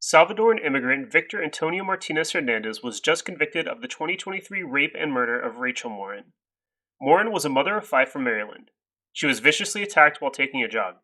Salvadoran immigrant Victor Antonio Martinez Hernandez was just convicted of the 2023 rape and murder of Rachel Morin. Morin was a mother of five from Maryland. She was viciously attacked while taking a jog.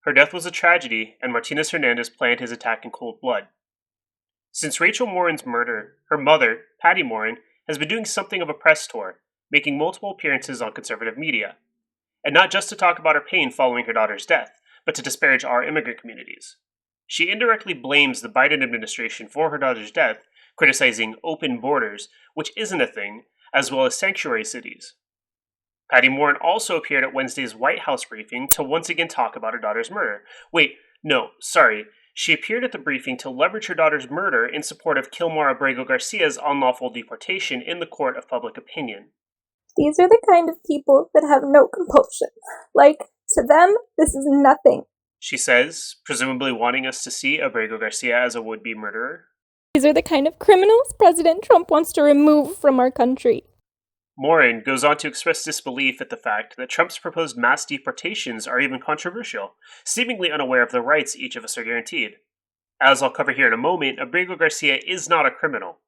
Her death was a tragedy, and Martinez Hernandez planned his attack in cold blood. Since Rachel Morin's murder, her mother, Patty Morin, has been doing something of a press tour, making multiple appearances on conservative media. And not just to talk about her pain following her daughter's death, but to disparage our immigrant communities. She indirectly blames the Biden administration for her daughter's death, criticizing open borders, which isn't a thing, as well as sanctuary cities. Patty Morin also appeared at Wednesday's White House briefing to once again talk about her daughter's murder. She appeared at the briefing to leverage her daughter's murder in support of Kilmar Abrego Garcia's unlawful deportation in the court of public opinion. These are the kind of people that have no compulsion. To them, this is nothing, she says, presumably wanting us to see Abrego Garcia as a would-be murderer. These are the kind of criminals President Trump wants to remove from our country. Morin goes on to express disbelief at the fact that Trump's proposed mass deportations are even controversial, seemingly unaware of the rights each of us are guaranteed. As I'll cover here in a moment, Abrego Garcia is not a criminal.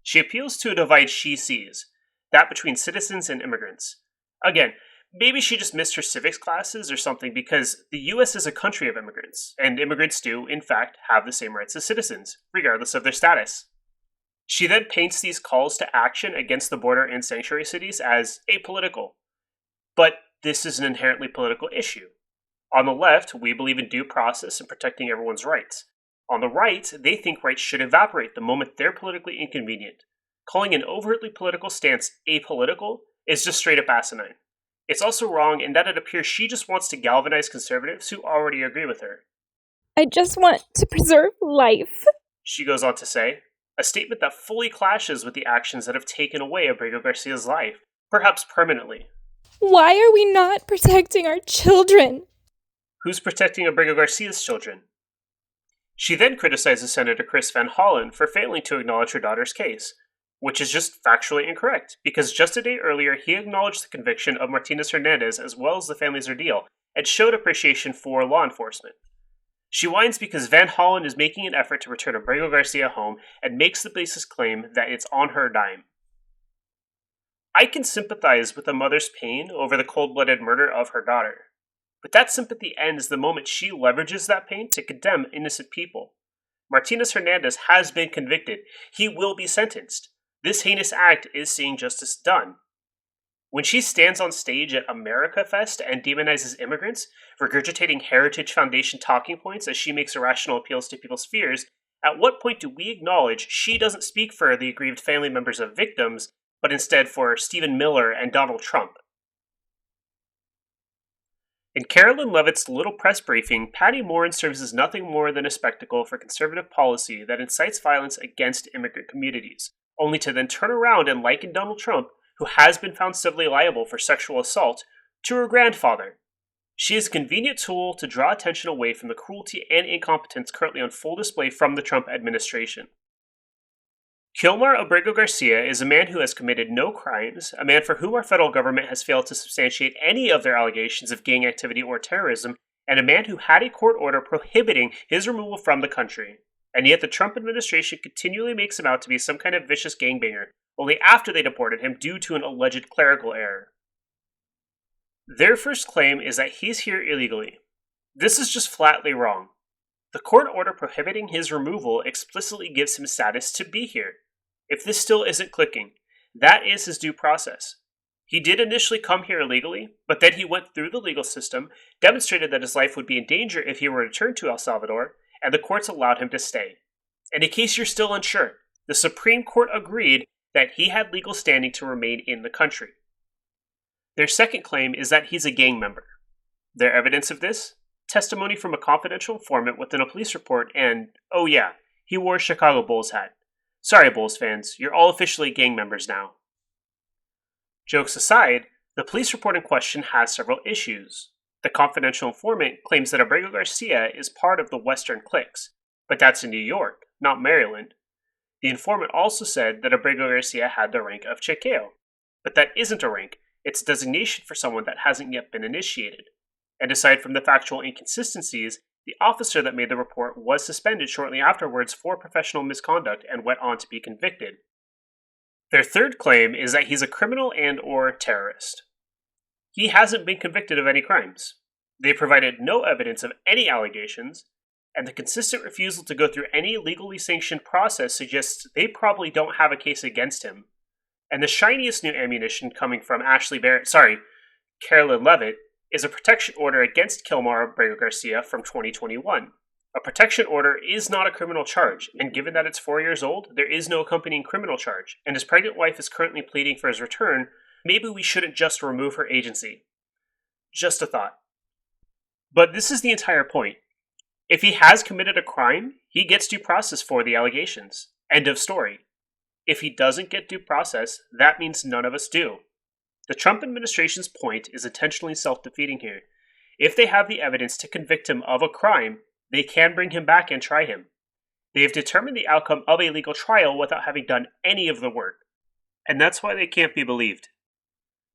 She appeals to a divide she sees, that between citizens and immigrants. Again, maybe she just missed her civics classes or something, because the US is a country of immigrants, and immigrants do, in fact, have the same rights as citizens, regardless of their status. She then paints these calls to action against the border and sanctuary cities as apolitical. But this is an inherently political issue. On the left, we believe in due process and protecting everyone's rights. On the right, they think rights should evaporate the moment they're politically inconvenient. Calling an overtly political stance apolitical is just straight up asinine. It's also wrong in that it appears she just wants to galvanize conservatives who already agree with her. I just want to preserve life, she goes on to say, a statement that fully clashes with the actions that have taken away Abrego Garcia's life, perhaps permanently. Why are we not protecting our children? Who's protecting Abrego Garcia's children? She then criticizes Senator Chris Van Hollen for failing to acknowledge her daughter's case, which is just factually incorrect, because just a day earlier he acknowledged the conviction of Martinez Hernandez as well as the family's ordeal, and showed appreciation for law enforcement. She whines because Van Hollen is making an effort to return Abrego Garcia home and makes the basis claim that it's on her dime. I can sympathize with a mother's pain over the cold-blooded murder of her daughter, but that sympathy ends the moment she leverages that pain to condemn innocent people. Martinez Hernandez has been convicted. He will be sentenced. This heinous act is seeing justice done. When she stands on stage at America Fest and demonizes immigrants, regurgitating Heritage Foundation talking points as she makes irrational appeals to people's fears, at what point do we acknowledge she doesn't speak for the aggrieved family members of victims, but instead for Stephen Miller and Donald Trump? In Karoline Leavitt's little press briefing, Patty Morin serves as nothing more than a spectacle for conservative policy that incites violence against immigrant communities, only to then turn around and liken Donald Trump, who has been found civilly liable for sexual assault, to her grandfather. She is a convenient tool to draw attention away from the cruelty and incompetence currently on full display from the Trump administration. Kilmar Abrego Garcia is a man who has committed no crimes, a man for whom our federal government has failed to substantiate any of their allegations of gang activity or terrorism, and a man who had a court order prohibiting his removal from the country. And yet the Trump administration continually makes him out to be some kind of vicious gangbanger, only after they deported him due to an alleged clerical error. Their first claim is that he's here illegally. This is just flatly wrong. The court order prohibiting his removal explicitly gives him status to be here. If this still isn't clicking, that is his due process. He did initially come here illegally, but then he went through the legal system, demonstrated that his life would be in danger if he were returned to El Salvador, and the courts allowed him to stay. And in case you're still unsure, the Supreme Court agreed that he had legal standing to remain in the country. Their second claim is that he's a gang member. Their evidence of this? Testimony from a confidential informant within a police report, and, oh yeah, he wore a Chicago Bulls hat. Sorry, Bulls fans, you're all officially gang members now. Jokes aside, the police report in question has several issues. The confidential informant claims that Abrego Garcia is part of the Western cliques, but that's in New York, not Maryland. The informant also said that Abrego Garcia had the rank of Chequeo, but that isn't a rank, it's a designation for someone that hasn't yet been initiated. And aside from the factual inconsistencies, The officer that made the report was suspended shortly afterwards for professional misconduct and went on to be convicted. Their third claim is that he's a criminal and or terrorist. He hasn't been convicted of any crimes. They provided no evidence of any allegations, and the consistent refusal to go through any legally sanctioned process suggests they probably don't have a case against him. And the shiniest new ammunition coming from Karoline Leavitt, is a protection order against Kilmar Abrego Garcia from 2021. A protection order is not a criminal charge, and given that it's 4 years old, there is no accompanying criminal charge, and his pregnant wife is currently pleading for his return. Maybe we shouldn't just remove her agency. Just a thought. But this is the entire point. If he has committed a crime, he gets due process for the allegations. End of story. If he doesn't get due process, that means none of us do. The Trump administration's point is intentionally self-defeating here. If they have the evidence to convict him of a crime, they can bring him back and try him. They have determined the outcome of a legal trial without having done any of the work. And that's why they can't be believed.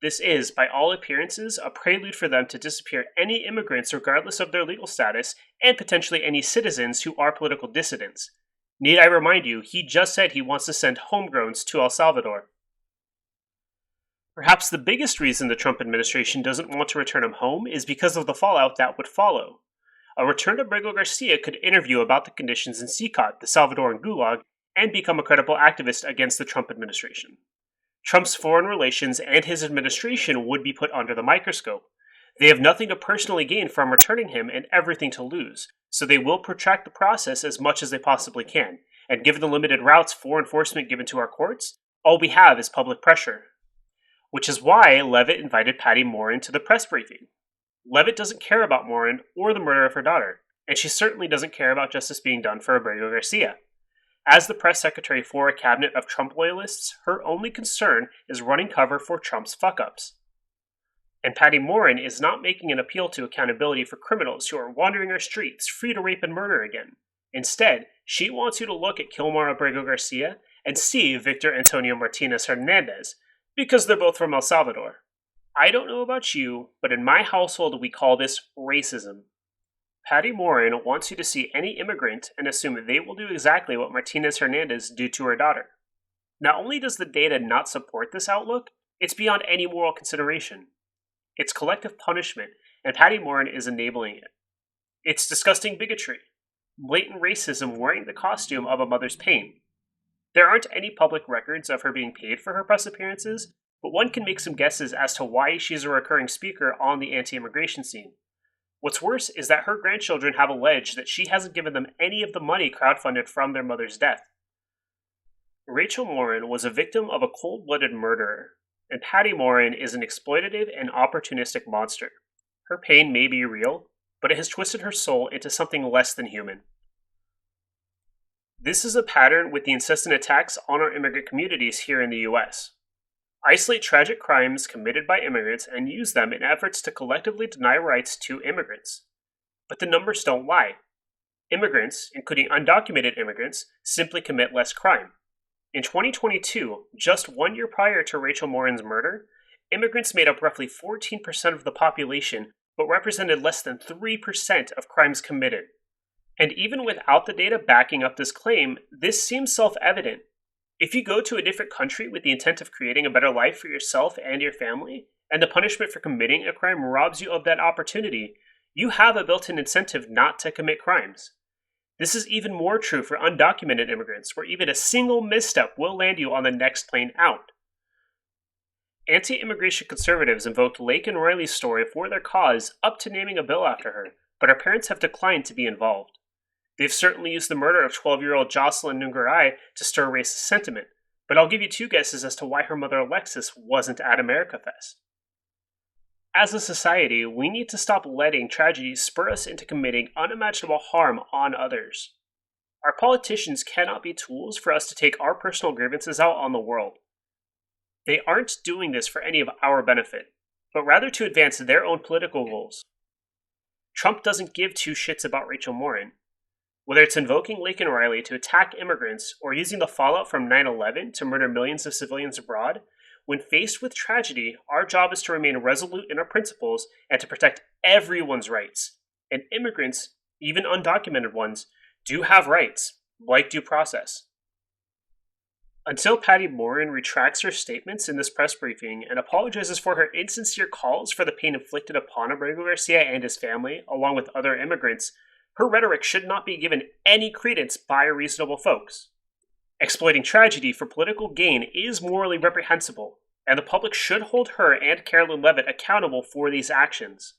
This is, by all appearances, a prelude for them to disappear any immigrants regardless of their legal status, and potentially any citizens who are political dissidents. Need I remind you, he just said he wants to send homegrowns to El Salvador. Perhaps the biggest reason the Trump administration doesn't want to return him home is because of the fallout that would follow. A return to Abrego Garcia could interview about the conditions in CICOT, the Salvadoran Gulag, and become a credible activist against the Trump administration. Trump's foreign relations and his administration would be put under the microscope. They have nothing to personally gain from returning him and everything to lose, so they will protract the process as much as they possibly can, and given the limited routes for enforcement given to our courts, all we have is public pressure. Which is why Leavitt invited Patty Morin to the press briefing. Leavitt doesn't care about Morin or the murder of her daughter, and she certainly doesn't care about justice being done for Abrego Garcia. As the press secretary for a cabinet of Trump loyalists, her only concern is running cover for Trump's fuck-ups. And Patty Morin is not making an appeal to accountability for criminals who are wandering our streets, free to rape and murder again. Instead, she wants you to look at Kilmar Abrego Garcia and see Victor Antonio Martinez Hernandez, because they're both from El Salvador. I don't know about you, but in my household we call this racism. Patty Morin wants you to see any immigrant and assume they will do exactly what Martinez Hernandez did to her daughter. Not only does the data not support this outlook, it's beyond any moral consideration. It's collective punishment, and Patty Morin is enabling it. It's disgusting bigotry, blatant racism wearing the costume of a mother's pain. There aren't any public records of her being paid for her press appearances, but one can make some guesses as to why she's a recurring speaker on the anti-immigration scene. What's worse is that her grandchildren have alleged that she hasn't given them any of the money crowdfunded from their mother's death. Rachel Morin was a victim of a cold-blooded murderer, and Patty Morin is an exploitative and opportunistic monster. Her pain may be real, but it has twisted her soul into something less than human. This is a pattern with the incessant attacks on our immigrant communities here in the US. Isolate tragic crimes committed by immigrants and use them in efforts to collectively deny rights to immigrants. But the numbers don't lie. Immigrants, including undocumented immigrants, simply commit less crime. In 2022, just 1 year prior to Rachel Morin's murder, immigrants made up roughly 14% of the population, but represented less than 3% of crimes committed. And even without the data backing up this claim, this seems self-evident. If you go to a different country with the intent of creating a better life for yourself and your family, and the punishment for committing a crime robs you of that opportunity, you have a built-in incentive not to commit crimes. This is even more true for undocumented immigrants, where even a single misstep will land you on the next plane out. Anti-immigration conservatives invoked Lake and Riley's story for their cause, up to naming a bill after her, but her parents have declined to be involved. They've certainly used the murder of 12-year-old Jocelyn Nungaray to stir racist sentiment, but I'll give you two guesses as to why her mother Alexis wasn't at America Fest. As a society, we need to stop letting tragedies spur us into committing unimaginable harm on others. Our politicians cannot be tools for us to take our personal grievances out on the world. They aren't doing this for any of our benefit, but rather to advance their own political goals. Trump doesn't give two shits about Rachel Morin. Whether it's invoking Lake and Riley to attack immigrants or using the fallout from 9/11 to murder millions of civilians abroad, when faced with tragedy, our job is to remain resolute in our principles and to protect everyone's rights. And immigrants even undocumented ones, do have rights, like due process. Until Patty Morin retracts her statements in this press briefing and apologizes for her insincere calls for the pain inflicted upon Abrego Garcia and his family, along with other immigrants, her rhetoric should not be given any credence by reasonable folks. Exploiting tragedy for political gain is morally reprehensible, and the public should hold her and Karoline Leavitt accountable for these actions.